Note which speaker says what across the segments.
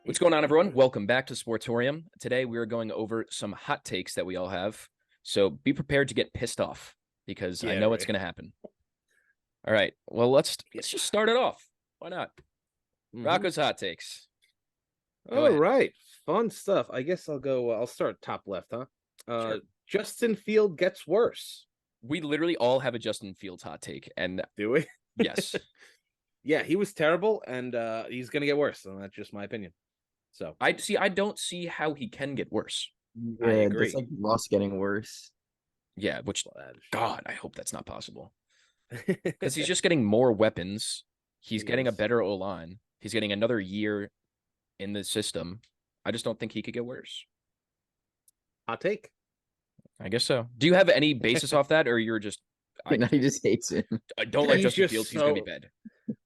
Speaker 1: What's going on, everyone? Welcome back to Sportorium. Today we are going over some hot takes that we all have. So be prepared to get pissed off because I
Speaker 2: Yeah,
Speaker 1: know it's
Speaker 2: right.
Speaker 1: going to happen. All right. Well, let's just start it off. Why not?
Speaker 2: Mm-hmm.
Speaker 1: Rocco's hot takes. Go
Speaker 2: All
Speaker 1: ahead.
Speaker 2: right. Fun stuff. I guess I'll go. I'll start top left, huh?
Speaker 1: Sure.
Speaker 2: Justin Field gets worse.
Speaker 1: We literally all have a Justin Fields hot take, and
Speaker 2: Do we?
Speaker 1: yes,
Speaker 2: Yeah, he was terrible, and he's gonna get worse. And that's just my opinion. So
Speaker 1: I see. I don't see how he can get worse.
Speaker 2: I
Speaker 3: Yeah, that's
Speaker 2: agree.
Speaker 3: like Ross getting worse.
Speaker 1: Yeah, which
Speaker 2: Well, that is
Speaker 1: God, I hope that's not possible
Speaker 2: true.
Speaker 1: because he's just getting more weapons. He's
Speaker 2: He
Speaker 1: getting a
Speaker 2: is.
Speaker 1: better O line. He's getting another year in the system. I just don't think he could get worse.
Speaker 2: Hot take.
Speaker 1: I guess so. Do you have any basis off that, or you're just
Speaker 3: Now he just hates him.
Speaker 1: I don't like
Speaker 2: He's
Speaker 1: Justin
Speaker 2: just
Speaker 1: Fields. He's gonna be
Speaker 2: so.
Speaker 1: bad.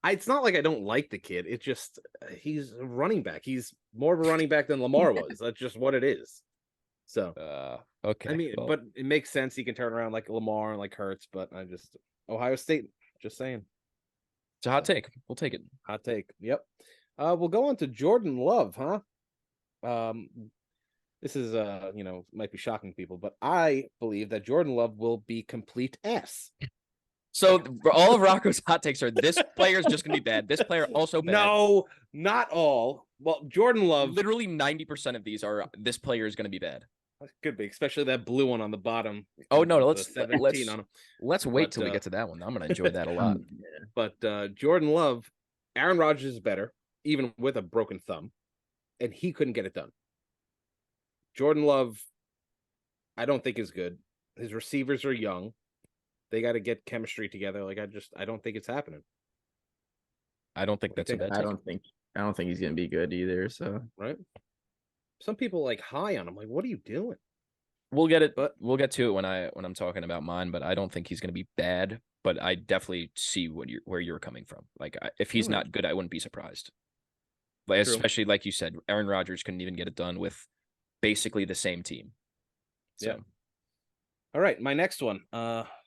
Speaker 2: It's not like I don't like the kid. It's just he's a running back. He's more of a running back than Lamar was. That's just what it is. So
Speaker 1: Okay.
Speaker 2: I mean,
Speaker 1: Well,
Speaker 2: but it makes sense. He can turn around like Lamar and like Hurts, but I just Ohio State. Just saying.
Speaker 1: it's a hot take. We'll take it.
Speaker 2: Hot take. Yep. We'll go on to Jordan Love, huh? Um, this is might be shocking to people, but I believe that Jordan Love will be complete S.
Speaker 1: So all of Rocco's hot takes are this player is just gonna be bad. This player also bad.
Speaker 2: No, not all. Well, Jordan Love
Speaker 1: Literally 90% of these are this player is gonna be bad.
Speaker 2: could be, especially that blue one on the bottom.
Speaker 1: Oh no,
Speaker 2: with the 17 on him.
Speaker 1: let's wait
Speaker 2: But,
Speaker 1: till we get to that one. I'm gonna enjoy that a lot.
Speaker 2: But Jordan Love, Aaron Rodgers is better, even with a broken thumb, and he couldn't get it done. Jordan Love, I don't think is good. His receivers are young. They got to get chemistry together. I don't think it's happening.
Speaker 1: I don't think
Speaker 2: What do you
Speaker 1: that's a
Speaker 2: think?
Speaker 1: bad
Speaker 3: I
Speaker 1: take.
Speaker 3: don't think he's gonna be good either. So
Speaker 2: Right? Some people like high on him. Like, what are you doing?
Speaker 1: We'll get it.
Speaker 2: But
Speaker 1: We'll get to it when I'm talking about mine. But I don't think he's gonna be bad. But I definitely see where you're coming from. Like if he's
Speaker 2: All right.
Speaker 1: not good, I wouldn't be surprised. Like,
Speaker 2: True.
Speaker 1: especially like you said, Aaron Rodgers couldn't even get it done with basically the same team. So
Speaker 2: Yeah. All right, my next one.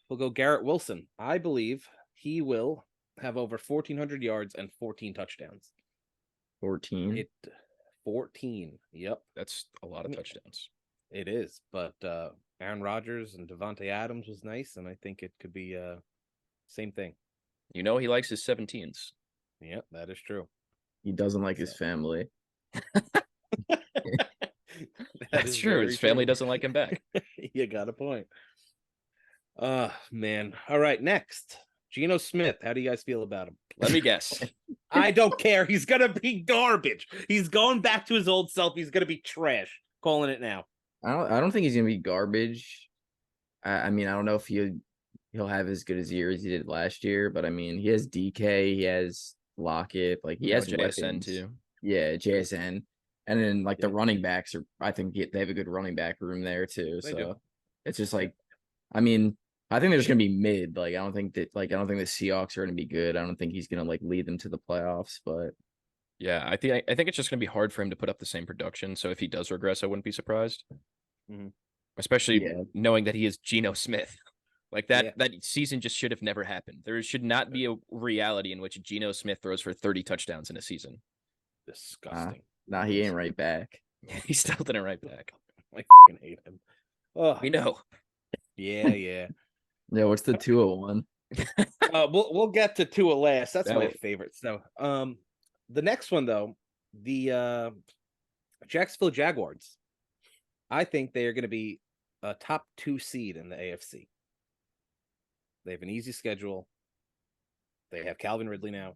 Speaker 2: We'll go Garrett Wilson. I believe he will have over 1,400 yards and 14 touchdowns.
Speaker 3: 14.
Speaker 2: It 14. Yep,
Speaker 1: that's a lot of touchdowns.
Speaker 2: it is. But Aaron Rodgers and Devontae Adams was nice, and I think it could be same thing.
Speaker 1: You know he likes his 17s.
Speaker 2: Yep, that is true.
Speaker 3: He doesn't like his family.
Speaker 1: That's true. His family doesn't like him back.
Speaker 2: You got a point. Man. All right, next. Geno Smith. How do you guys feel about him?
Speaker 1: Let me guess.
Speaker 2: I don't care. He's gonna be garbage. He's going back to his old self. He's gonna be trash. Calling it now.
Speaker 3: I don't think he's gonna be garbage. I mean, I don't know if he'll have as good as year as he did last year, but I mean, he has DK, he has Lockett, like
Speaker 1: He has
Speaker 3: weapons.
Speaker 1: JSN too.
Speaker 3: Yeah, JSN. And then like the running backs I think they have a good running back room there too.
Speaker 2: They do.
Speaker 3: It's just like, I mean, I think they're just gonna be mid. Like I don't think the Seahawks are gonna be good. I don't think he's gonna like lead them to the playoffs, but
Speaker 1: Yeah, I think it's just gonna be hard for him to put up the same production. So if he does regress, I wouldn't be surprised.
Speaker 2: Mhm.
Speaker 1: Especially knowing that he is Geno Smith. Like that season just should have never happened. There should not be a reality in which Geno Smith throws for 30 touchdowns in a season.
Speaker 2: Disgusting.
Speaker 3: Nah, he ain't right back.
Speaker 1: He still didn't right back.
Speaker 2: I fucking hate him. Oh,
Speaker 1: We know.
Speaker 2: yeah.
Speaker 3: Yeah, what's the 201?
Speaker 2: We'll get to Tua last. That's
Speaker 1: That
Speaker 2: my
Speaker 1: was-
Speaker 2: favorite. So, the next one though, the Jacksonville Jaguars. I think they are going to be a top 2 seed in the AFC. They have an easy schedule. They have Calvin Ridley now.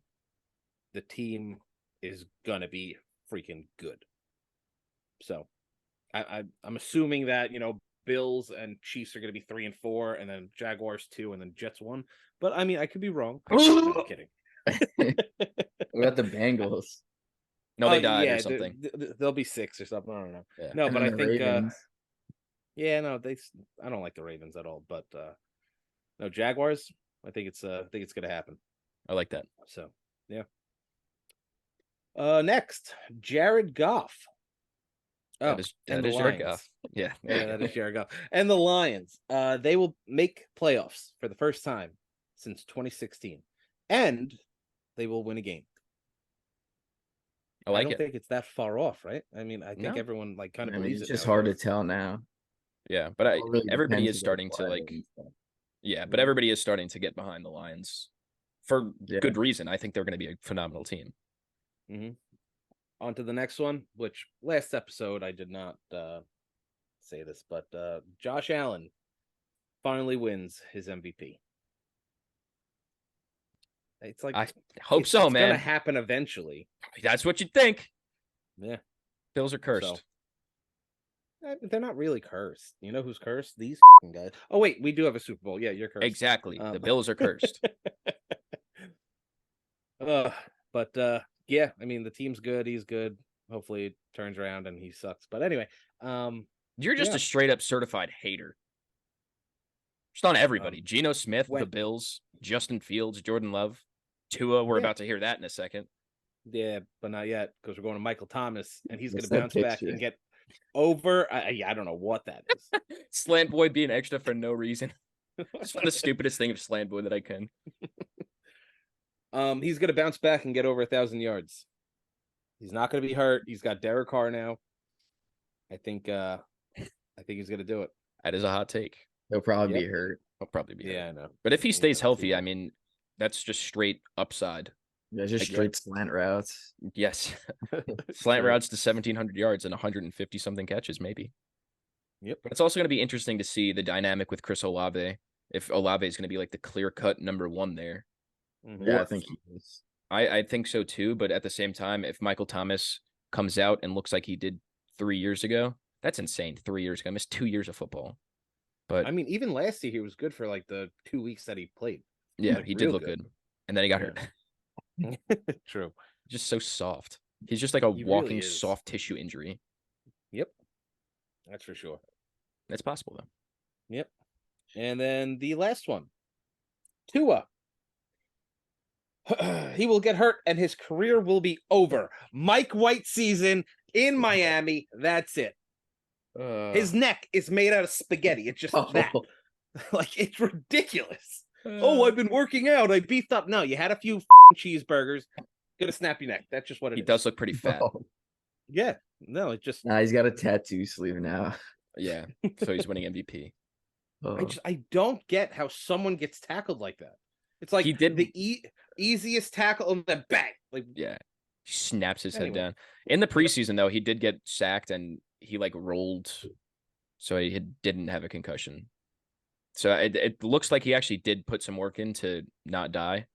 Speaker 2: The team is going to be freaking good. So, I'm assuming that Bills and Chiefs are going to be 3 and 4, and then Jaguars 2, and then Jets 1. But I mean, I could be wrong. No, I'm kidding.
Speaker 3: What about the Bengals?
Speaker 1: No, they died or something.
Speaker 2: They'll be 6 or something. I don't know.
Speaker 1: Yeah.
Speaker 2: No,
Speaker 3: And
Speaker 2: but
Speaker 3: then
Speaker 2: I
Speaker 3: the
Speaker 2: think
Speaker 3: Ravens.
Speaker 2: I don't like the Ravens at all. But no, Jaguars. I think it's going to happen.
Speaker 1: I like that.
Speaker 2: So yeah. Next, Jared Goff. Oh,
Speaker 1: That
Speaker 2: and the
Speaker 1: is Jared
Speaker 2: Lions.
Speaker 1: Goff. Yeah.
Speaker 2: Yeah, that is Jared Goff. And the Lions. They will make playoffs for the first time since 2016, and they will win a game. I
Speaker 1: like
Speaker 2: don't
Speaker 1: it.
Speaker 2: think it's that far off, right? I mean, I think
Speaker 1: No.
Speaker 2: everyone like kind of
Speaker 3: I mean,
Speaker 2: believes
Speaker 3: it's
Speaker 2: it
Speaker 3: just hard to
Speaker 2: nowadays.
Speaker 3: tell now.
Speaker 1: Yeah, but
Speaker 3: All really
Speaker 1: everybody
Speaker 3: depends
Speaker 1: is
Speaker 3: who they
Speaker 1: starting to
Speaker 3: play
Speaker 1: like,
Speaker 3: and stuff.
Speaker 1: yeah, but
Speaker 2: Mhm.
Speaker 1: everybody is starting to get behind the Lions for
Speaker 3: Yeah.
Speaker 1: good reason. I think they're going to be a phenomenal team.
Speaker 2: On to the next one, which last episode I did not say this, but Josh Allen finally wins his MVP. It's like
Speaker 1: I hope so,
Speaker 2: it's gonna
Speaker 1: man.
Speaker 2: happen eventually.
Speaker 1: That's what you'd think.
Speaker 2: Yeah.
Speaker 1: Bills are cursed.
Speaker 2: So they're not really cursed. You know who's cursed? These guys. Oh wait, we do have a Super Bowl. Yeah, you're cursed.
Speaker 1: Exactly. The Bills are cursed.
Speaker 2: uh, but yeah, I mean the team's good. He's good. Hopefully it turns around and he sucks. But anyway,
Speaker 1: You're just
Speaker 2: yeah.
Speaker 1: a straight up certified hater. Just on everybody. Geno Smith, the
Speaker 2: when-
Speaker 1: Bills, Justin Fields, Jordan Love, Tua. We're
Speaker 2: Yeah.
Speaker 1: about to hear that in a second.
Speaker 2: Yeah, but not yet because we're going to Michael Thomas and he's going
Speaker 3: What's
Speaker 2: to
Speaker 3: that
Speaker 2: bounce back
Speaker 3: picture?
Speaker 2: and get over. I don't know what that is.
Speaker 1: Slant boy being extra for no reason. Just the stupidest thing of slant boy that I can.
Speaker 2: He's going to bounce back and get over 1,000 yards. He's not going to be hurt. He's got Derek Carr now. I think he's going to do it.
Speaker 1: That is a hot take.
Speaker 3: He'll probably be hurt.
Speaker 1: He'll probably be.
Speaker 2: Yeah,
Speaker 1: hurt.
Speaker 2: I know.
Speaker 1: But if he
Speaker 2: He's
Speaker 1: stays
Speaker 2: got
Speaker 1: healthy,
Speaker 2: two.
Speaker 1: I mean, that's just straight upside.
Speaker 3: Yeah, just
Speaker 1: Like,
Speaker 3: straight slant routes.
Speaker 1: Yes. Slant
Speaker 2: True.
Speaker 1: routes to 1,700 yards and 150 something catches, maybe.
Speaker 2: Yep.
Speaker 1: But it's also going to be interesting to see the dynamic with Chris Olave. If Olave is going to be like the clear cut number one there.
Speaker 2: Mhm.
Speaker 3: Yeah, I think he is.
Speaker 1: I think so too. But at the same time, if Michael Thomas comes out and looks like he did 3 years ago, that's insane. 3 years ago. I missed 2 years of football. But
Speaker 2: I mean, even last year he was good for like the 2 weeks that he played.
Speaker 1: yeah,
Speaker 2: like,
Speaker 1: he did
Speaker 2: real
Speaker 1: look
Speaker 2: good.
Speaker 1: good. And then he got
Speaker 2: Yeah.
Speaker 1: hurt.
Speaker 2: True.
Speaker 1: Just so soft. He's just like a
Speaker 2: He really
Speaker 1: walking
Speaker 2: is.
Speaker 1: soft tissue injury.
Speaker 2: Yep. That's for sure.
Speaker 1: That's possible though.
Speaker 2: Yep. And then the last one. Tua. He will get hurt and his career will be over. Mike White season in Miami. That's it. His neck is made out of spaghetti. It's just that. Like, it's ridiculous. Oh, I've been working out. I beefed up. No, you had a few cheeseburgers. Gonna snap your neck. That's just what it
Speaker 1: he
Speaker 2: is.
Speaker 1: does look pretty fat.
Speaker 2: Yeah. No, it just.
Speaker 3: Nah, he's got a tattoo sleeve now.
Speaker 1: Yeah. So he's winning MVP.
Speaker 2: I don't get how someone gets tackled like that. It's like
Speaker 1: He did-
Speaker 2: the easiest tackle and then bang. Like,
Speaker 1: Yeah. He snaps his head
Speaker 2: Anyway.
Speaker 1: down. In the preseason, though, he did get sacked and he like rolled. So he didn't have a concussion. So it looks like he actually did put some work in to not die.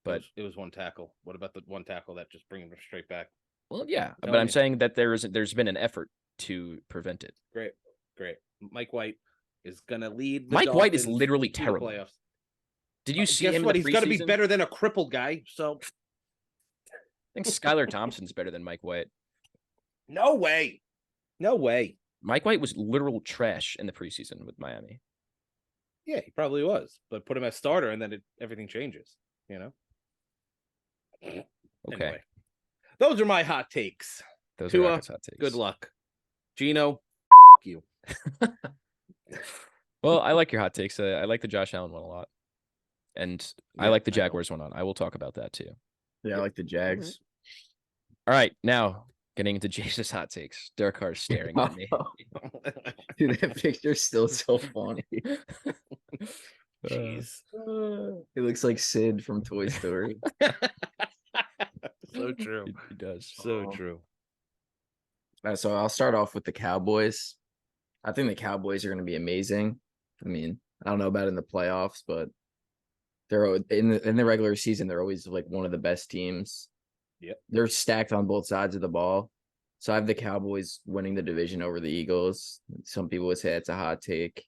Speaker 1: But
Speaker 2: it was one tackle. What about the one tackle that just bring him straight back?
Speaker 1: well, yeah. But
Speaker 2: Telling
Speaker 1: I'm
Speaker 2: you.
Speaker 1: saying that there's been an effort to prevent it.
Speaker 2: Great. Mike White is gonna lead. The
Speaker 1: Mike White is
Speaker 2: Dolphins
Speaker 1: literally
Speaker 2: to the
Speaker 1: terrible.
Speaker 2: playoffs.
Speaker 1: Did you see
Speaker 2: Guess
Speaker 1: him?
Speaker 2: what?
Speaker 1: In the
Speaker 2: He's gonna be
Speaker 1: preseason?
Speaker 2: better than a crippled guy. So
Speaker 1: I think Skylar Thompson's better than Mike White.
Speaker 2: no way. No way.
Speaker 1: Mike White was literal trash in the preseason with Miami.
Speaker 2: Yeah, he probably was. But put him as starter, and then everything changes. You know.
Speaker 1: Okay.
Speaker 2: Anyway, those are my hot takes.
Speaker 1: Those
Speaker 2: Tua,
Speaker 1: are Rockets hot takes.
Speaker 2: Good luck, Gino. You.
Speaker 1: Well, I like your hot takes. I like the Josh Allen one a lot. And I
Speaker 2: Yeah,
Speaker 1: like the
Speaker 2: I know.
Speaker 1: Jaguars one on. I will talk about that too.
Speaker 3: Yeah, I like the Jags.
Speaker 1: All right, now getting into Jace's hot takes. Derek Carr's staring at me.
Speaker 3: Dude, that picture's still so funny.
Speaker 2: Jeez.
Speaker 3: He looks like Sid from Toy Story.
Speaker 2: So true.
Speaker 1: He does.
Speaker 2: So true.
Speaker 3: So I'll start off with the Cowboys. I think the Cowboys are going to be amazing. I mean, I don't know about in the playoffs, but they're in the regular season. They're always like one of the best teams.
Speaker 2: Yep.
Speaker 3: They're stacked on both sides of the ball. So I have the Cowboys winning the division over the Eagles. Some people would say it's a hot take.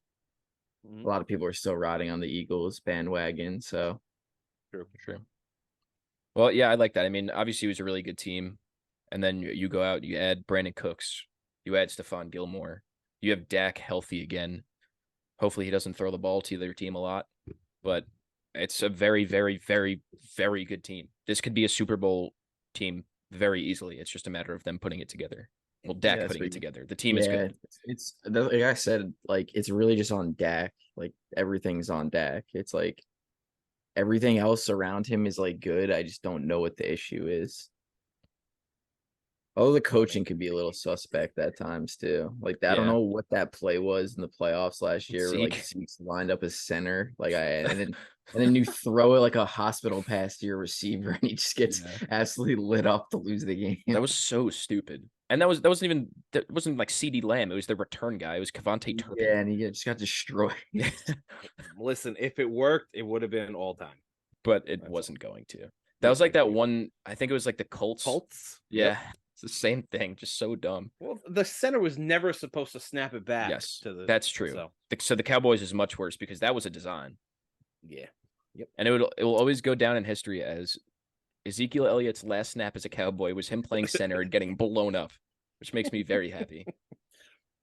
Speaker 2: Mhm.
Speaker 3: A lot of people are still riding on the Eagles bandwagon. So
Speaker 1: True. Well, yeah, I like that. I mean, obviously, it was a really good team. And then you go out, you add Brandon Cooks, you add Stephon Gilmore, you have Dak healthy again. Hopefully, he doesn't throw the ball to their team a lot, but it's a very, very, very, very good team. This could be a Super Bowl team very easily. It's just a matter of them putting it together. Well, Dak
Speaker 3: Yeah,
Speaker 1: putting
Speaker 3: so
Speaker 1: it together. The team is good.
Speaker 3: It's like I said, like it's really just on Dak. Like everything's on Dak. It's like everything else around him is like good. I just don't know what the issue is. Oh, the coaching could be a little suspect at times too. Like I don't
Speaker 1: Yeah.
Speaker 3: know what that play was in the playoffs last year, where like
Speaker 1: Zeke.
Speaker 3: Zeke's lined up as center, and then you throw it like a hospital pass to your receiver, and he just gets
Speaker 1: Yeah.
Speaker 3: absolutely lit up to lose the game.
Speaker 1: That was so stupid. And that wasn't like CD Lamb. It was the return guy. It was Cavante Turpin.
Speaker 3: Yeah, and he just got destroyed.
Speaker 2: Listen, if it worked, it would have been all time.
Speaker 1: But it
Speaker 2: That's
Speaker 1: wasn't going to. That was like that one. I think it was like the Colts.
Speaker 2: Colts.
Speaker 1: Yeah,
Speaker 2: Yep.
Speaker 1: it's the same thing. Just so dumb.
Speaker 2: Well, the center was never supposed to snap it back.
Speaker 1: Yes,
Speaker 2: to the.
Speaker 1: that's true. So the Cowboys is much worse because that was a design.
Speaker 2: Yeah. Yep.
Speaker 1: And it will always go down in history as Ezekiel Elliott's last snap as a Cowboy was him playing center and getting blown up, which makes me very happy.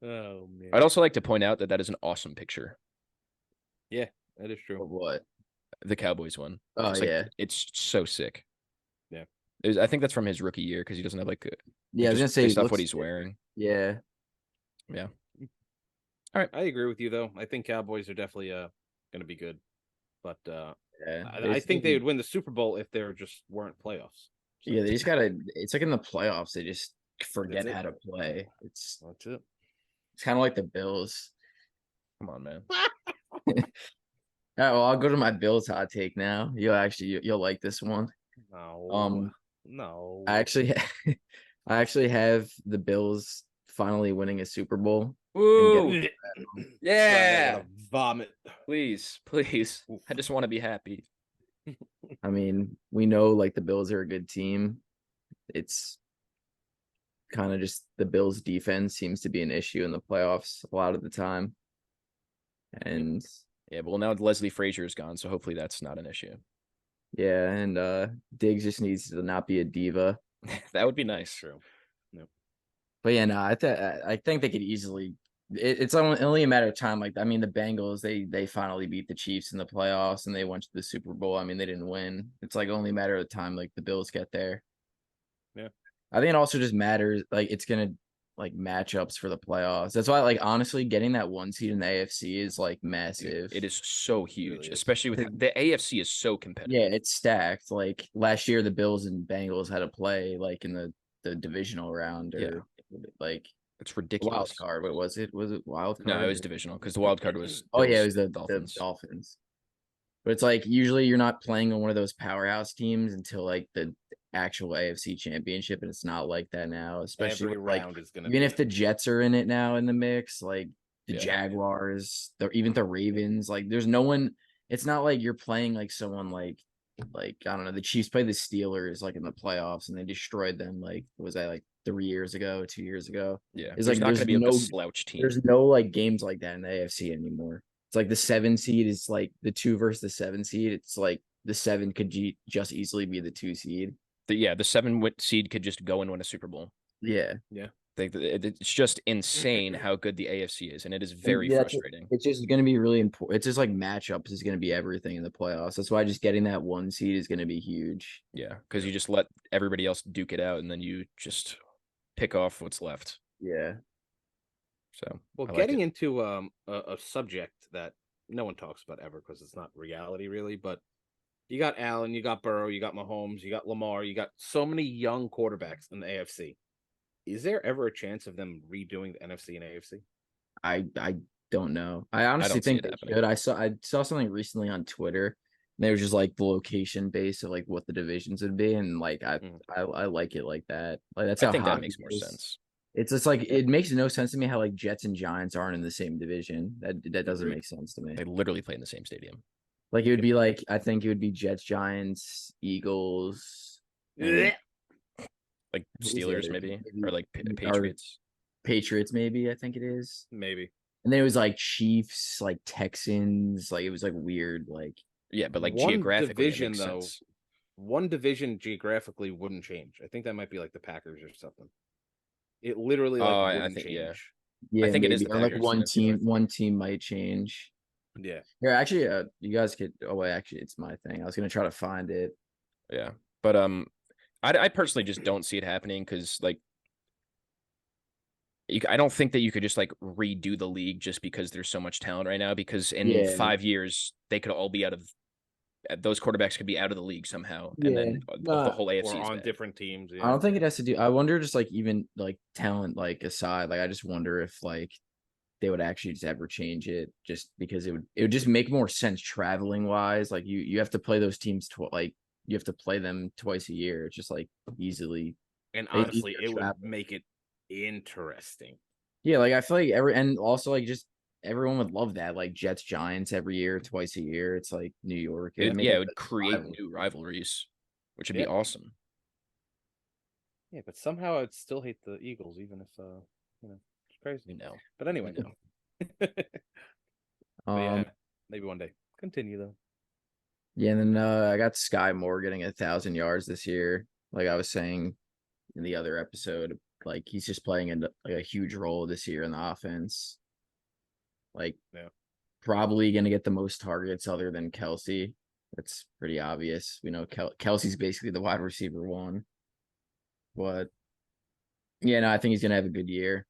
Speaker 2: Oh man.
Speaker 1: I'd also like to point out that that is an awesome picture.
Speaker 2: Yeah, that is true.
Speaker 3: What?
Speaker 1: The Cowboys one.
Speaker 3: Oh yeah,
Speaker 1: it's so sick.
Speaker 2: Yeah,
Speaker 1: I think that's from his rookie year because he doesn't have like
Speaker 3: yeah. I was gonna say
Speaker 1: based off what he's wearing.
Speaker 3: Yeah.
Speaker 1: Yeah.
Speaker 2: All right, I agree with you though. I think Cowboys are definitely going to be good, but
Speaker 3: Yeah,
Speaker 2: I think they would win the Super Bowl if there just weren't playoffs. So,
Speaker 3: yeah, they just gotta. It's like in the playoffs, they just forget
Speaker 2: That's it.
Speaker 3: how to play. It's
Speaker 2: that's it.
Speaker 3: kind of like the Bills.
Speaker 1: Come on, man.
Speaker 3: All right, well, I'll go to my Bills hot take now. You'll like this one.
Speaker 2: No, no.
Speaker 3: I actually I actually have the Bills finally winning a Super Bowl.
Speaker 1: Woo!
Speaker 2: Yeah, vomit.
Speaker 1: Please. I just want to be happy.
Speaker 3: I mean, we know like the Bills are a good team. It's kind of just the Bills defense seems to be an issue in the playoffs a lot of the time. And
Speaker 1: yeah, but now Leslie Frazier is gone, so hopefully that's not an issue.
Speaker 3: Yeah, and Diggs just needs to not be a diva.
Speaker 1: That would be nice.
Speaker 2: True. Yep.
Speaker 3: But yeah, no, I think they could easily. It's only a matter of time. Like I mean, the Bengals they finally beat the Chiefs in the playoffs and they went to the Super Bowl. I mean, they didn't win. It's like only a matter of time. Like the Bills get there.
Speaker 2: Yeah,
Speaker 3: I think it also just matters. Like it's gonna like matchups for the playoffs. That's why like honestly, getting that one seed in the AFC is like massive.
Speaker 1: It is so huge,
Speaker 2: really is.
Speaker 1: especially with the AFC is so competitive.
Speaker 3: Yeah, it's stacked. Like last year, the Bills and Bengals had to play like in the divisional round or like
Speaker 1: it's ridiculous.
Speaker 3: Wild card. What was it? Was it wild card?
Speaker 1: No, it was divisional because the wild card was.
Speaker 3: Oh yeah, it was the
Speaker 1: Dolphins.
Speaker 3: Dolphins. But it's like usually you're not playing on one of those powerhouse teams until like the actual AFC championship, and it's not like that now. Especially
Speaker 2: every
Speaker 3: with,
Speaker 2: round is gonna.
Speaker 3: Even if the Jets are in it now in the mix, like the
Speaker 1: Yeah.
Speaker 3: Jaguars, even the Ravens, like there's no one. It's not like you're playing like someone like I don't know. The Chiefs played the Steelers like in the playoffs, and they destroyed them. Like was that like 3 years ago, 2 years ago?
Speaker 1: Yeah,
Speaker 3: It's
Speaker 1: there's
Speaker 3: like
Speaker 1: not going to be
Speaker 3: no
Speaker 1: a slouch team.
Speaker 3: There's no like games like that in the AFC anymore. It's like the 7 seed is like the 2 versus the 7 seed. It's like the 7 could just easily be the 2 seed.
Speaker 1: The 7 seed could just go and win a Super Bowl.
Speaker 3: Yeah.
Speaker 1: It's just insane how good the AFC is, and it is very frustrating.
Speaker 3: It's just going to be really important. It's just like matchups is going to be everything in the playoffs. That's why just getting that 1 seed is going to be huge.
Speaker 1: Yeah, because you just let everybody else duke it out, and then you just pick off what's left.
Speaker 3: Yeah.
Speaker 1: So,
Speaker 2: well, getting into a subject that no one talks about ever because it's not reality really, but you got Allen, you got Burrow, you got Mahomes, you got Lamar, you got so many young quarterbacks in the AFC. Is there ever a chance of them redoing the NFC and AFC?
Speaker 3: I don't know. I honestly think they should. I saw something recently on Twitter. And they were just like the location base of like what the divisions would be, and like I like it like that. Like that's how
Speaker 1: I think that makes more sense.
Speaker 3: It's just like it makes no sense to me how like Jets and Giants aren't in the same division. That doesn't make sense to me.
Speaker 1: They literally play in the same stadium.
Speaker 3: Like it would be like I think it would be Jets, Giants, Eagles,
Speaker 1: like Steelers maybe or like Patriots.
Speaker 3: Patriots maybe I think it is.
Speaker 2: Maybe.
Speaker 3: And then it was like Chiefs, like Texans, like it was like weird like
Speaker 1: yeah, but like geographically
Speaker 2: division though. Sense. One division geographically wouldn't change. I think that might be like the Packers or something. It literally wouldn't change.
Speaker 3: Yeah,
Speaker 1: I think it is the
Speaker 3: Packers, like one team might change.
Speaker 2: Yeah.
Speaker 3: Yeah, actually, you guys could. Oh wait, actually, it's my thing. I was gonna try to find it.
Speaker 1: Yeah, but I personally just don't see it happening because like, I don't think that you could just like redo the league just because there's so much talent right now. Because in 5 years they could all be out of those quarterbacks could be out of the league somehow, and
Speaker 3: Yeah,
Speaker 1: then the
Speaker 3: no,
Speaker 1: whole
Speaker 2: or
Speaker 1: AFC is
Speaker 2: on
Speaker 1: bad.
Speaker 2: different teams.
Speaker 3: I
Speaker 2: Yeah.
Speaker 3: don't think it has to do. I wonder, just like even like talent, like aside, like I just wonder if like they would actually just ever change it, just because it would just make more sense traveling wise. Like you have to play those teams like you have to play them twice a year. It's just like easily.
Speaker 2: And
Speaker 3: It's
Speaker 2: honestly,
Speaker 3: easier
Speaker 2: it would
Speaker 3: travel.
Speaker 2: make it interesting.
Speaker 3: Yeah, like I feel like and also like just everyone would love that. Like Jets Giants every year, twice a year. It's like New York. It would make
Speaker 1: Yeah,
Speaker 3: it
Speaker 1: it would create
Speaker 3: rival.
Speaker 1: new rivalries, which would be
Speaker 2: Yeah.
Speaker 1: awesome.
Speaker 2: Yeah, but somehow I'd still hate the Eagles, even if it's crazy.
Speaker 1: You know,
Speaker 2: But anyway,
Speaker 1: know.
Speaker 2: but yeah, maybe one day. Continue though.
Speaker 3: Yeah, and then I got Sky Moore getting 1,000 yards this year. Like I was saying in the other episode, like he's just playing like a huge role this year in the offense. Like,
Speaker 2: Yeah.
Speaker 3: probably gonna get the most targets other than Kelsey. That's pretty obvious. We know Kelsey's basically the wide receiver one, but yeah, no, I think he's gonna have a good year.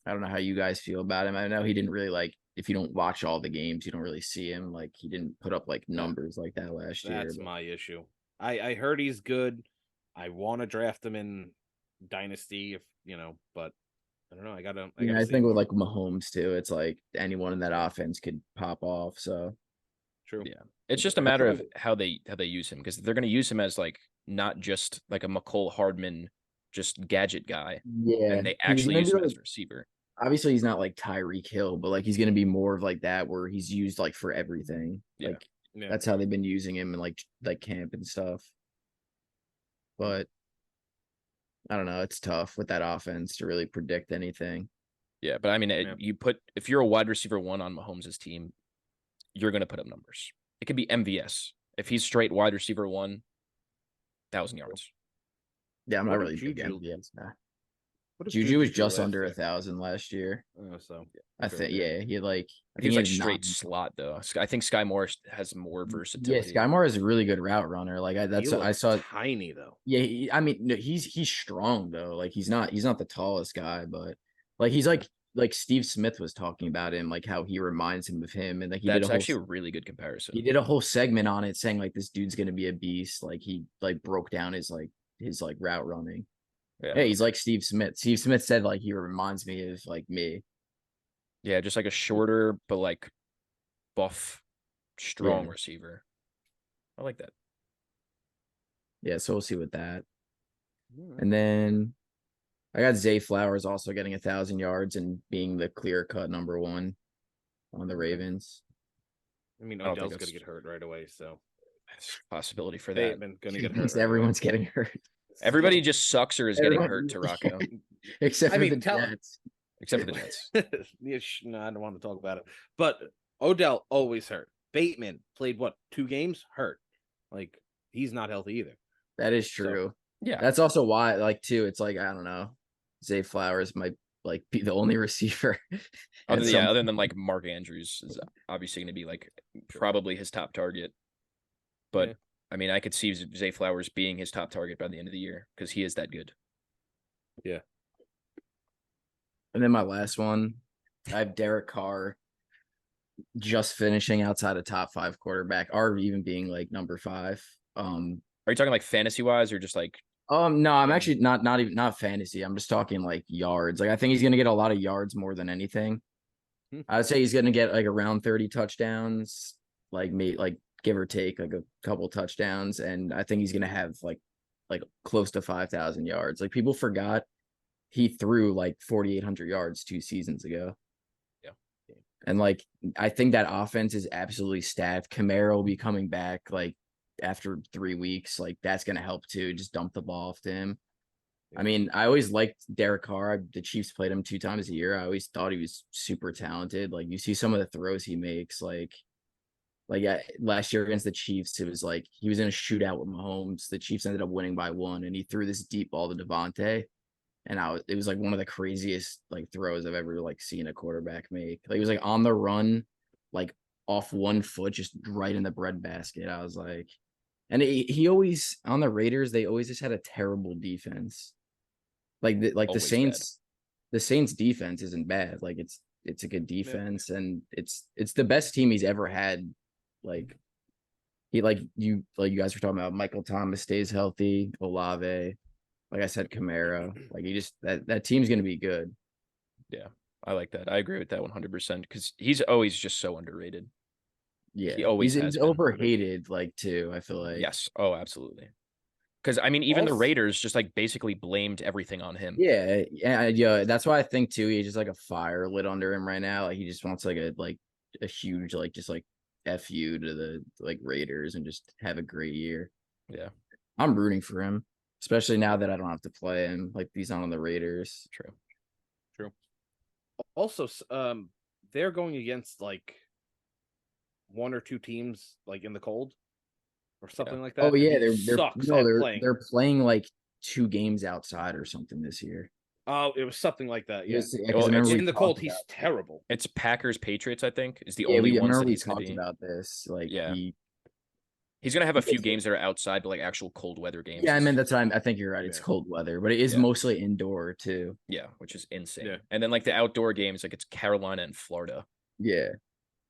Speaker 3: I don't know how you guys feel about him. I know he didn't really like. If you don't watch all the games, you don't really see him. Like he didn't put up like numbers like that last year.
Speaker 2: That's my issue. I heard he's good. I want to draft him in Dynasty, if but I don't know. I gotta
Speaker 3: Yeah, I
Speaker 2: see
Speaker 3: think
Speaker 2: him
Speaker 3: with
Speaker 2: more.
Speaker 3: like Mahomes too, it's like anyone in that offense could pop off. So
Speaker 2: True.
Speaker 1: Yeah, it's just a
Speaker 3: that's
Speaker 1: matter
Speaker 3: why.
Speaker 1: of how they use him, because they're going to use him as like not just like a McCole Hardman, just gadget guy,
Speaker 3: Yeah,
Speaker 1: and they
Speaker 3: he's
Speaker 1: actually
Speaker 3: gonna
Speaker 1: use
Speaker 3: be
Speaker 1: him
Speaker 3: like,
Speaker 1: as a receiver.
Speaker 3: obviously he's not like Tyreek Hill, but like he's gonna be more of like that where he's used like for everything.
Speaker 1: Yeah.
Speaker 3: Like
Speaker 2: Yeah.
Speaker 3: that's how they've been using him in like camp and stuff. But I don't know, it's tough with that offense to really predict anything.
Speaker 1: Yeah, but I mean,
Speaker 2: Yeah.
Speaker 1: if you're a wide receiver one on Mahomes' team, you're going to put up numbers. It could be MVS if he's straight wide receiver 1,000 yards.
Speaker 3: Yeah, I'm not
Speaker 2: What if
Speaker 3: really big
Speaker 2: Juju?
Speaker 3: MVS. Nah.
Speaker 2: What if
Speaker 3: Juju was
Speaker 2: threw
Speaker 3: just
Speaker 2: last
Speaker 3: under
Speaker 2: year?
Speaker 3: 1,000 last year.
Speaker 2: So
Speaker 3: I
Speaker 2: okay,
Speaker 3: think. Yeah, he had like. I
Speaker 1: He
Speaker 3: think
Speaker 1: was
Speaker 3: he
Speaker 1: like
Speaker 3: had
Speaker 1: straight
Speaker 3: 9.
Speaker 1: slot though. I think Sky Morris has more
Speaker 3: Yeah,
Speaker 1: versatility.
Speaker 3: Sky Moore is a really good route runner. Like
Speaker 2: he
Speaker 3: I
Speaker 2: looks
Speaker 3: saw.
Speaker 2: tiny though.
Speaker 3: Yeah, I mean, no, he's strong though. Like he's not the tallest guy, but like he's like Steve Smith was talking about him, like how he reminds him of him, and like
Speaker 1: That's actually a really good comparison.
Speaker 3: he did a whole segment on it saying like this dude's gonna be a beast. Like he like broke down his route running.
Speaker 1: Yeah.
Speaker 3: Yeah, he's like Steve Smith. Steve Smith said like he reminds me of like me.
Speaker 1: Yeah, just like a shorter but like buff, strong
Speaker 3: Yeah.
Speaker 1: receiver. I like that.
Speaker 3: Yeah, so we'll see with that.
Speaker 2: Mm.
Speaker 3: And then I got Zay Flowers also getting 1,000 yards and being the clear cut number one on the Ravens.
Speaker 2: I mean,
Speaker 1: I don't think
Speaker 2: Odell's gonna
Speaker 1: that's-
Speaker 2: get hurt right away, so
Speaker 1: That's a possibility for that.
Speaker 2: Bateman gonna get hurt. Right
Speaker 3: Everyone's
Speaker 2: away.
Speaker 3: getting hurt.
Speaker 1: Everybody just sucks or is getting
Speaker 3: Everyone-
Speaker 1: hurt to Rocco,
Speaker 3: Except
Speaker 2: I
Speaker 3: for
Speaker 2: mean,
Speaker 3: the
Speaker 2: tell-
Speaker 3: Jets.
Speaker 1: except for the Jets.
Speaker 2: Yeah, no, I don't want to talk about it. But Odell always hurt. Bateman played what, 2 games? Hurt. Like he's not healthy either.
Speaker 3: That is
Speaker 2: So-
Speaker 3: true.
Speaker 1: Yeah,
Speaker 3: That's also why, like, too, it's like, I don't know. Zay Flowers might like be the only receiver.
Speaker 1: other than like Mark Andrews is obviously going to be like probably his top target. But
Speaker 2: Yeah.
Speaker 1: I mean, I could see Zay Flowers being his top target by the end of the year because he is that good.
Speaker 2: Yeah.
Speaker 3: And then my last one, I have Derek Carr just finishing outside of top 5 quarterback, or even being like number 5.
Speaker 1: Are you talking like fantasy wise or just like?
Speaker 3: No, I'm actually not even not fantasy. I'm just talking like yards. Like I think he's gonna get a lot of yards more than anything. I'd say he's gonna get like around 30 touchdowns, like give or take like a couple touchdowns, and I think he's gonna have like close to 5,000 yards. Like people forgot he threw like 4,800 yards 2 seasons ago.
Speaker 1: Yeah.
Speaker 3: And like I think that offense is absolutely stacked. Kamara will be coming back like after 3 weeks. Like that's gonna help too. Just dump the ball off to him. I mean, I always liked Derek Carr. The Chiefs played him 2 times a year. I always thought he was super talented. Like you see some of the throws he makes, like last year against the Chiefs, it was like he was in a shootout with Mahomes. The Chiefs ended up winning by 1, and he threw this deep ball to Devontae. And it was like one of the craziest like throws I've ever like seen a quarterback make. Like it was like on the run, like off 1 foot, just right in the breadbasket. I was like, and he always on the Raiders, they always just had a terrible defense. Like the
Speaker 1: Always
Speaker 3: Saints, the Saints defense isn't bad. Like it's a good defense, and it's the best team he's ever had, like he like you guys were talking about. Michael Thomas stays healthy. Olave, like I said, Kamara. Like he just that team's gonna be good.
Speaker 1: Yeah, I like that. I agree with that 100% because he's always just so underrated. He
Speaker 3: Yeah,
Speaker 1: always
Speaker 3: he's
Speaker 1: has been.
Speaker 3: overhated. Like too. I feel like.
Speaker 1: Yes. Oh, absolutely. Because I mean, even the
Speaker 2: Also,
Speaker 1: Raiders just like basically blamed everything on him.
Speaker 3: Yeah. That's why I think too. He's just like a fire lit under him right now. Like he just wants like a huge just like fu to the like Raiders and just have a great year.
Speaker 1: Yeah,
Speaker 3: I'm rooting for him, especially now that I don't have to play him. Like he's not on the Raiders.
Speaker 1: true. True.
Speaker 2: also, they're going against like one or two teams like in the cold or something like
Speaker 3: Oh
Speaker 2: that, and
Speaker 3: yeah,
Speaker 2: he
Speaker 3: they're
Speaker 2: sucks
Speaker 3: no
Speaker 2: at
Speaker 3: they're
Speaker 2: playing.
Speaker 3: they're playing like 2 games outside or something this year.
Speaker 2: Oh, it was something like that. Yeah,
Speaker 3: Because
Speaker 1: Well,
Speaker 3: I remember we
Speaker 2: in the
Speaker 3: talked
Speaker 2: cold,
Speaker 3: about
Speaker 2: he's terrible.
Speaker 1: it's Packers Patriots, I think, is the
Speaker 3: yeah
Speaker 1: only
Speaker 3: we I
Speaker 1: ones
Speaker 3: remember
Speaker 1: that
Speaker 3: we
Speaker 1: he's gonna
Speaker 3: talked
Speaker 1: be.
Speaker 3: about this. Like
Speaker 1: Yeah,
Speaker 3: he
Speaker 1: he's gonna have a few
Speaker 3: gets
Speaker 1: games that are outside, but like actual cold weather games.
Speaker 3: yeah I mean that's what I think you're right. It's
Speaker 2: Yeah.
Speaker 3: cold weather, but it is
Speaker 1: Yeah.
Speaker 3: mostly indoor too.
Speaker 1: Yeah, which is insane.
Speaker 2: Yeah.
Speaker 1: And then like the outdoor games, like it's Carolina and Florida.
Speaker 3: Yeah.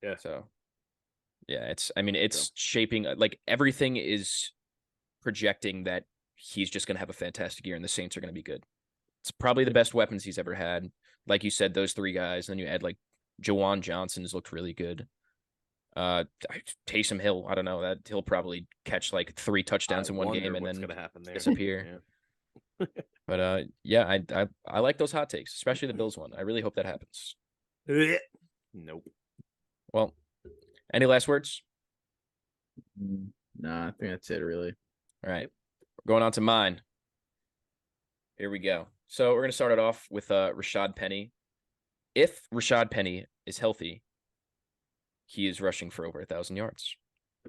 Speaker 2: Yeah.
Speaker 1: So yeah, it's shaping like everything is projecting that he's just gonna have a fantastic year and the Saints are gonna be good. It's probably the best weapons he's ever had. Like you said, those three guys, and then you add like Jawan Johnson's looked really good. Taysom Hill, I don't know that he'll probably catch like 3 touchdowns in one game and
Speaker 2: what's
Speaker 1: then
Speaker 2: gonna happen there.
Speaker 1: disappear. But yeah, I like those hot takes, especially the Bills one. I really hope that happens.
Speaker 2: Yeah. Nope.
Speaker 1: Well, any last words?
Speaker 3: Nah, I think that's it really.
Speaker 1: All right, going on to mine. Here we go. So we're gonna start it off with Rashad Penny. If Rashad Penny is healthy, he is rushing for over 1,000 yards.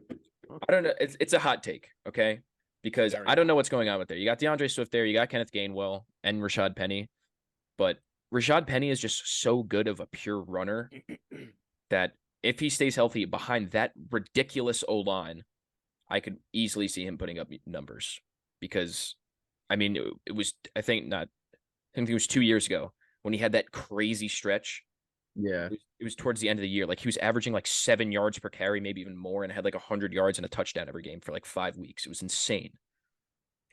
Speaker 1: I don't know. It's a hot take, okay? Because I don't know what's going on with there. You got DeAndre Swift there, you got Kenneth Gainwell and Rashad Penny, but Rashad Penny is just so good of a pure runner that if he stays healthy behind that ridiculous O line, I could easily see him putting up numbers. Because, I mean, it was I think it was 2 years ago when he had that crazy stretch.
Speaker 3: Yeah.
Speaker 1: It was towards the end of the year. Like he was averaging like 7 yards per carry, maybe even more, and had like 100 yards and a touchdown every game for like 5 weeks. It was insane.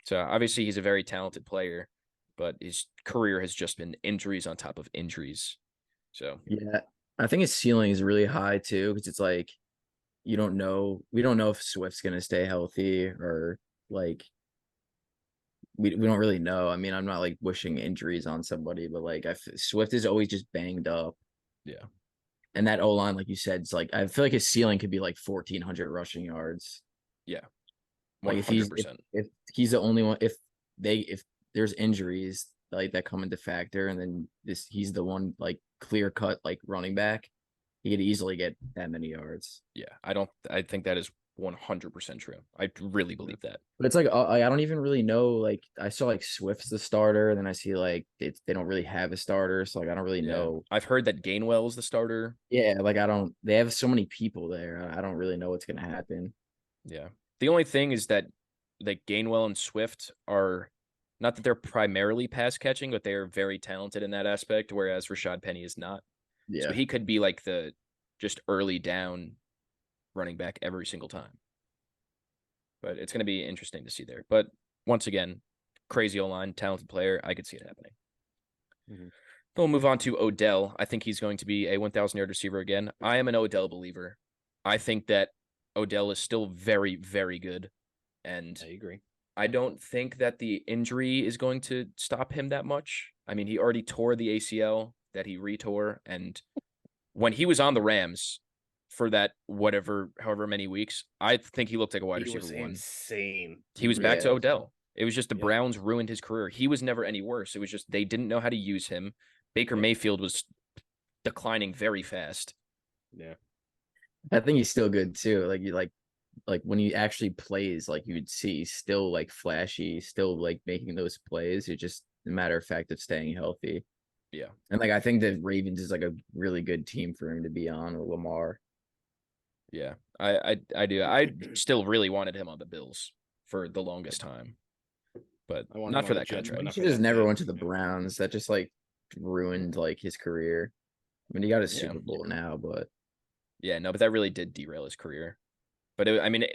Speaker 1: So obviously he's a very talented player, but his career has just been injuries on top of injuries. So
Speaker 3: Yeah. I think his ceiling is really high too, because it's like we don't know if Swift's gonna stay healthy or like we don't really know. I mean, I'm not like wishing injuries on somebody, but like Swift is always just banged up.
Speaker 1: yeah,
Speaker 3: And that O line, like you said, it's like I feel like his ceiling could be like 1,400 rushing yards.
Speaker 1: yeah,
Speaker 3: Like
Speaker 1: 100%.
Speaker 3: if he's the only one, if there's injuries like that come into factor, and then he's the one like clear cut like running back, he could easily get that many yards.
Speaker 1: Yeah, I think that is 100% true. I really believe that.
Speaker 3: But it's like I don't even really know. Like I saw like Swift's the starter, and then I see like they don't really have a starter, so like I don't really
Speaker 1: Yeah.
Speaker 3: know.
Speaker 1: I've heard that Gainwell is the starter.
Speaker 3: Yeah, like I don't. They have so many people there. I don't really know what's gonna happen.
Speaker 1: Yeah. The only thing is that like Gainwell and Swift are not that they're primarily pass catching, but they are very talented in that aspect, whereas Rashad Penny is not.
Speaker 3: Yeah,
Speaker 1: So he could be like the just early down running back every single time. But it's going to be interesting to see there. But once again, crazy O-line, talented player. I could see it happening.
Speaker 2: Mhm.
Speaker 1: We'll move on to Odell. I think he's going to be a 1,000-yard receiver again. I am an Odell believer. I think that Odell is still very, very good. And
Speaker 2: I agree.
Speaker 1: I don't think that the injury is going to stop him that much. I mean, he already tore the ACL that he retore. And when he was on the Rams for that however many weeks, I think he looked like a wide
Speaker 2: He
Speaker 1: receiver
Speaker 2: was
Speaker 1: one.
Speaker 2: insane.
Speaker 1: He was back to
Speaker 3: Yeah.
Speaker 1: Odell. It was just the
Speaker 2: Yeah.
Speaker 1: Browns ruined his career. He was never any worse. It was just they didn't know how to use him. Baker Mayfield was declining very fast.
Speaker 2: Yeah.
Speaker 3: I think he's still good too. Like you like when he actually plays, like you'd see he's still like flashy, still like making those plays. It's just a matter of fact of staying healthy.
Speaker 1: Yeah.
Speaker 3: And like I think the Ravens is like a really good team for him to be on with Lamar.
Speaker 1: Yeah. I do. I still really wanted him on the Bills for the longest time. But
Speaker 2: I want
Speaker 1: not
Speaker 2: him
Speaker 1: for
Speaker 2: on the
Speaker 1: that
Speaker 2: Jets, but
Speaker 1: contract.
Speaker 3: He
Speaker 2: not for
Speaker 3: should just
Speaker 2: that
Speaker 3: never
Speaker 2: big.
Speaker 3: went to the Browns. That just like ruined like his career. I mean, he got a
Speaker 1: Yeah.
Speaker 3: Super Bowl now, but
Speaker 1: Yeah, no, but that really did derail his career. But I mean,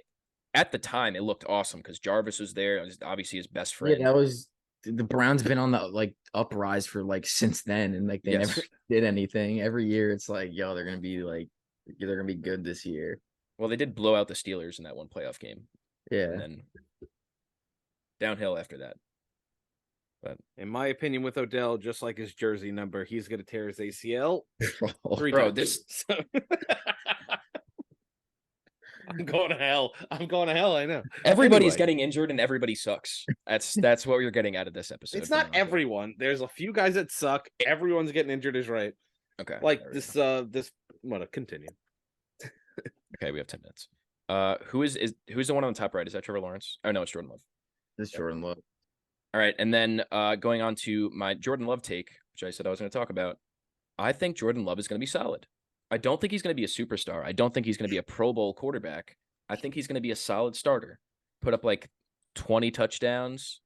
Speaker 1: at the time it looked awesome because Jarvis was there. It was obviously his best
Speaker 3: Yeah,
Speaker 1: friend.
Speaker 3: that was the Browns been on the like uprise for like since then, and like they never
Speaker 1: Yes.
Speaker 3: did anything. Every year it's like, yo, they're gonna be good this year.
Speaker 1: Well, they did blow out the Steelers in that one playoff game, and
Speaker 3: Yeah.
Speaker 1: then downhill after that. But
Speaker 2: In my opinion, with Odell, just like his jersey number, he's going to tear his ACL 3
Speaker 1: bro,
Speaker 2: times.
Speaker 1: this
Speaker 2: So... I'm going to hell. I'm going to hell. I know.
Speaker 1: everybody's
Speaker 2: Anyway,
Speaker 1: getting injured and everybody sucks. That's what you're getting out of this episode.
Speaker 2: it's
Speaker 1: for
Speaker 2: not
Speaker 1: Bronco.
Speaker 2: everyone. There's a few guys that suck. Everyone's getting injured is right.
Speaker 1: Okay.
Speaker 2: Like
Speaker 1: there we
Speaker 2: this.
Speaker 1: go.
Speaker 2: This. What? Continue.
Speaker 1: Okay, we have 10 minutes. Who's the one on the top right? Is that Trevor Lawrence? Oh no, it's Jordan Love.
Speaker 3: This Jordan Love.
Speaker 1: All right, and then going on to my Jordan Love take, which I said I was going to talk about. I think Jordan Love is going to be solid. I don't think he's going to be a superstar. I don't think he's going to be a Pro Bowl quarterback. I think he's going to be a solid starter. Put up like 20 touchdowns.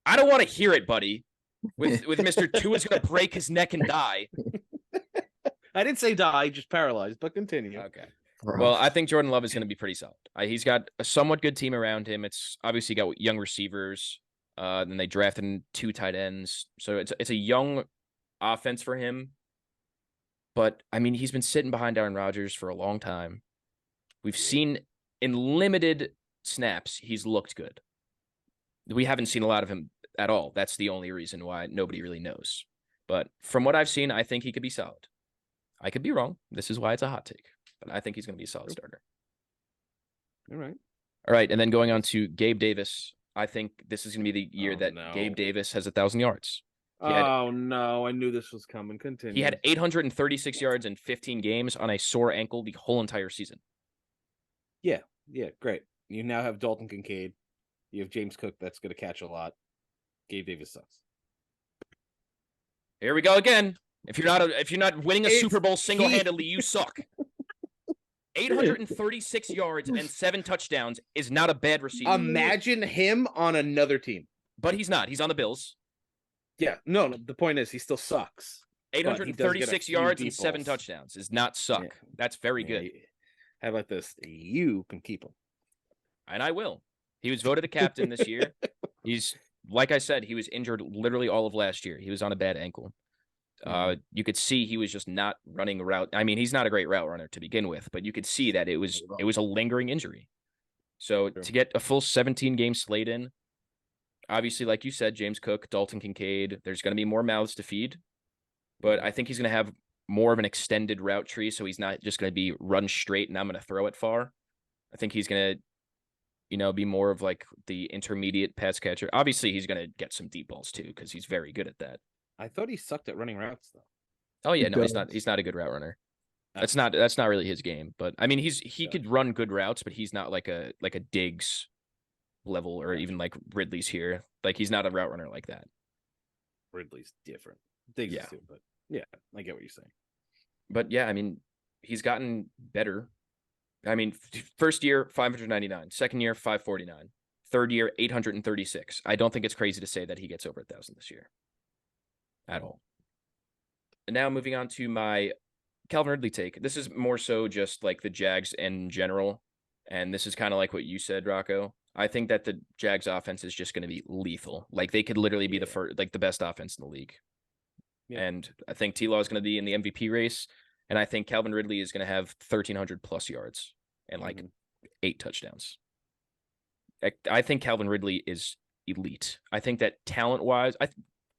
Speaker 1: I don't want to hear it, buddy. With Mr. Tua's going to break his neck and die.
Speaker 2: I didn't say die, just paralyzed. But continue.
Speaker 1: Okay. Well, I think Jordan Love is going to be pretty solid. He's got a somewhat good team around him. It's obviously got young receivers. Then they drafted 2 tight ends, so it's a young offense for him. But I mean, he's been sitting behind Aaron Rodgers for a long time. We've seen in limited snaps he's looked good. We haven't seen a lot of him at all. That's the only reason why nobody really knows. But from what I've seen, I think he could be solid. I could be wrong. This is why it's a hot take. But I think he's going to be a solid starter.
Speaker 2: All right.
Speaker 1: All right, and then going on to Gabe Davis. I think this is going to be the year that Gabe Davis has 1,000 yards.
Speaker 2: No, I knew this was coming. Continue.
Speaker 1: He had 836 yards in 15 games on a sore ankle the whole entire season.
Speaker 2: Yeah, great. You now have Dalton Kincaid. You have James Cook that's going to catch a lot. Gabe Davis sucks.
Speaker 1: Here we go again. If you're not winning a Super Bowl single-handedly, you suck. 836 yards and 7 touchdowns is not a bad receiver.
Speaker 2: Imagine him on another team.
Speaker 1: But he's not. He's on the Bills.
Speaker 2: Yeah, no. The point is, he still sucks.
Speaker 1: 836 yards and 7 touchdowns is not suck. Yeah. That's very good.
Speaker 2: How about this? You can keep him.
Speaker 1: And I will. He was voted a captain this year. He's, like I said, he was injured literally all of last year. He was on a bad ankle. You could see he was just not running a route. I mean, he's not a great route runner to begin with, but you could see that it was a lingering injury. So to get a full 17 game slate in, obviously, like you said, James Cook, Dalton Kincaid, there's going to be more mouths to feed, but I think he's going to have more of an extended route tree. So he's not just going to be run straight and I'm going to throw it far. I think he's going to, be more of like the intermediate pass catcher. Obviously, he's going to get some deep balls too, because he's very good at that.
Speaker 2: I thought he sucked at running routes though.
Speaker 1: Oh yeah, no, he's not a good route runner. That's not really his game. But I mean, he could run good routes, but he's not like a Diggs level or even like Ridley's here. Like he's not a route runner like that.
Speaker 2: Ridley's different. Diggs is too, but yeah, I get what you're saying.
Speaker 1: But yeah, I mean, he's gotten better. I mean, first year 599, second year 549, third year 836. I don't think it's crazy to say that he gets over 1,000 this year. At all. And now moving on to my Calvin Ridley take. This is more so just like the Jags in general. And this is kind of like what you said, Rocco. I think that the Jags offense is just going to be lethal. Like they could literally be the best offense in the league. Yeah. And I think T-Law is going to be in the MVP race. And I think Calvin Ridley is going to have 1,300 plus yards and like 8 touchdowns. I think Calvin Ridley is elite. I think that talent-wise,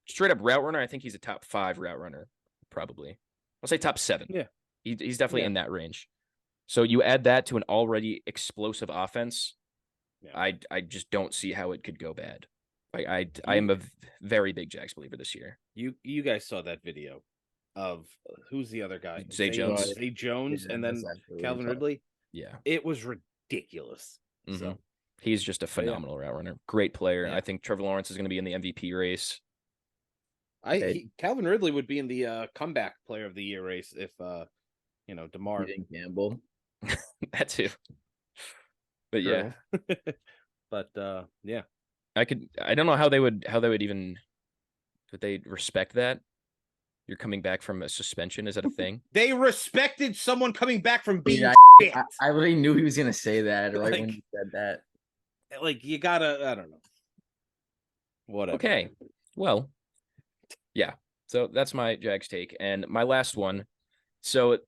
Speaker 1: straight up route runner, I think he's a top 5 route runner, probably. I'll say top 7.
Speaker 2: Yeah.
Speaker 1: He's definitely in that range. So you add that to an already explosive offense, I just don't see how it could go bad. I am a very big Jags believer this year.
Speaker 2: You guys saw that video of who's the other guy?
Speaker 1: Zay Jones.
Speaker 2: Zay Jones, and then Calvin Ridley.
Speaker 1: Yeah.
Speaker 2: It was ridiculous.
Speaker 1: Mm-hmm.
Speaker 2: So
Speaker 1: he's just a phenomenal route runner. Great player. Yeah. I think Trevor Lawrence is going to be in the MVP race.
Speaker 2: Calvin Ridley would be in the comeback player of the year race if DeMar
Speaker 3: Gamble.
Speaker 1: That too. But yeah.
Speaker 2: But yeah.
Speaker 1: I don't know how they would even would they respect that? You're coming back from a suspension, is that a thing?
Speaker 2: They respected someone coming back from being shit.
Speaker 3: I really knew he was gonna say that right when
Speaker 2: Like-
Speaker 3: he said that.
Speaker 2: Like you gotta, I don't know. Whatever.
Speaker 1: Okay. Well, yeah. So that's my Jags take. And my last one. So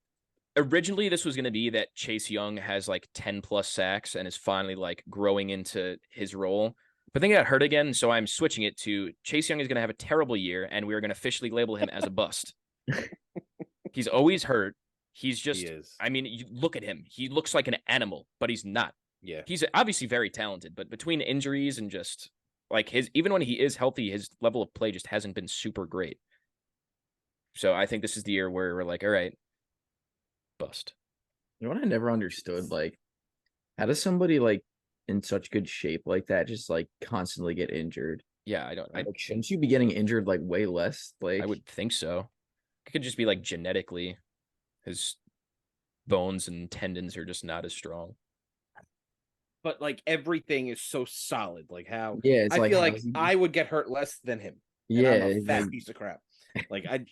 Speaker 1: originally this was going to be that Chase Young has like 10 plus sacks and is finally like growing into his role. But then he got hurt again. So I'm switching it to Chase Young is going to have a terrible year and we are going to officially label him as a bust. He's always hurt. He's just,
Speaker 2: He is.
Speaker 1: I mean, you look at him. He looks like an animal, but he's not.
Speaker 2: Yeah.
Speaker 1: He's obviously very talented, but between injuries and just like even when he is healthy, his level of play just hasn't been super great. So I think this is the year where we're like, all right, bust.
Speaker 3: You know what I never understood? Like, how does somebody like in such good shape like that just like constantly get injured?
Speaker 1: Yeah, I don't.
Speaker 3: Like, shouldn't you be getting injured like way less? Like,
Speaker 1: I would think so. It could just be like genetically, his bones and tendons are just not as strong.
Speaker 2: But like everything is so solid. Like how
Speaker 3: yeah, it's
Speaker 2: I
Speaker 3: like
Speaker 2: feel
Speaker 3: how
Speaker 2: like
Speaker 3: he-
Speaker 2: I would get hurt less than him. And
Speaker 3: yeah,
Speaker 2: I'm a
Speaker 3: it's
Speaker 2: fat
Speaker 3: like-
Speaker 2: piece of crap. Like I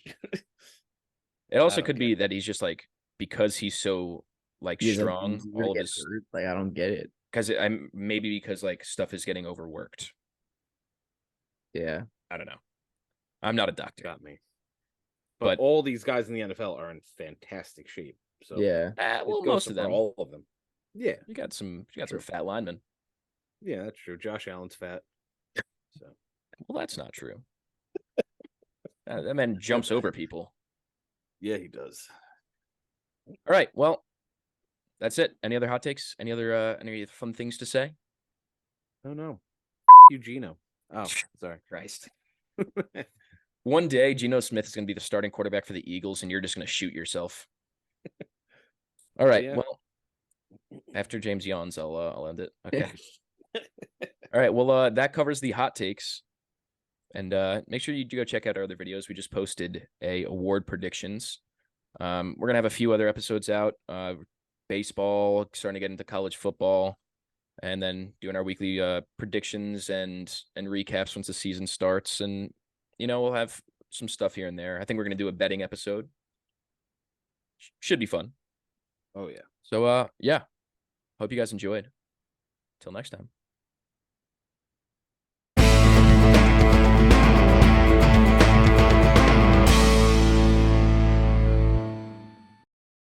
Speaker 1: It also
Speaker 2: don't
Speaker 1: could
Speaker 2: get
Speaker 1: be
Speaker 2: it.
Speaker 1: that he's just like because he's so like
Speaker 3: he is, like,
Speaker 1: strong,
Speaker 3: easier to
Speaker 1: all of
Speaker 3: get
Speaker 1: his
Speaker 3: hurt. Like I don't get it.
Speaker 1: because I'm maybe because like stuff is getting overworked.
Speaker 3: Yeah,
Speaker 1: I don't know. I'm not a doctor.
Speaker 2: got me.
Speaker 1: But-
Speaker 2: But all these guys in the NFL are in fantastic shape. So
Speaker 3: yeah.
Speaker 1: Well,
Speaker 2: it goes
Speaker 1: most
Speaker 2: for
Speaker 1: of them.
Speaker 2: all of them. Yeah,
Speaker 1: You got some
Speaker 2: True.
Speaker 1: fat linemen.
Speaker 2: yeah, that's true. Josh Allen's fat. So
Speaker 1: Well, that's not true. That man jumps over people.
Speaker 2: yeah, he does.
Speaker 1: All right. Well, that's it. Any other hot takes? Any other fun things to say?
Speaker 2: Oh no. You Gino. Oh, sorry.
Speaker 1: Christ. One day, Geno Smith is going to be the starting quarterback for the Eagles, and you're just going to shoot yourself. All right.
Speaker 2: Yeah.
Speaker 1: Well, after James yawns, I'll end it. Okay. All right. Well, that covers the hot takes. And make sure you do go check out our other videos. We just posted a award predictions. We're gonna have a few other episodes out. Baseball, starting to get into college football, and then doing our weekly predictions and recaps once the season starts. And we'll have some stuff here and there. I think we're gonna do a betting episode. Should be fun.
Speaker 2: Oh yeah.
Speaker 1: So yeah. Hope you guys enjoyed. Till next time.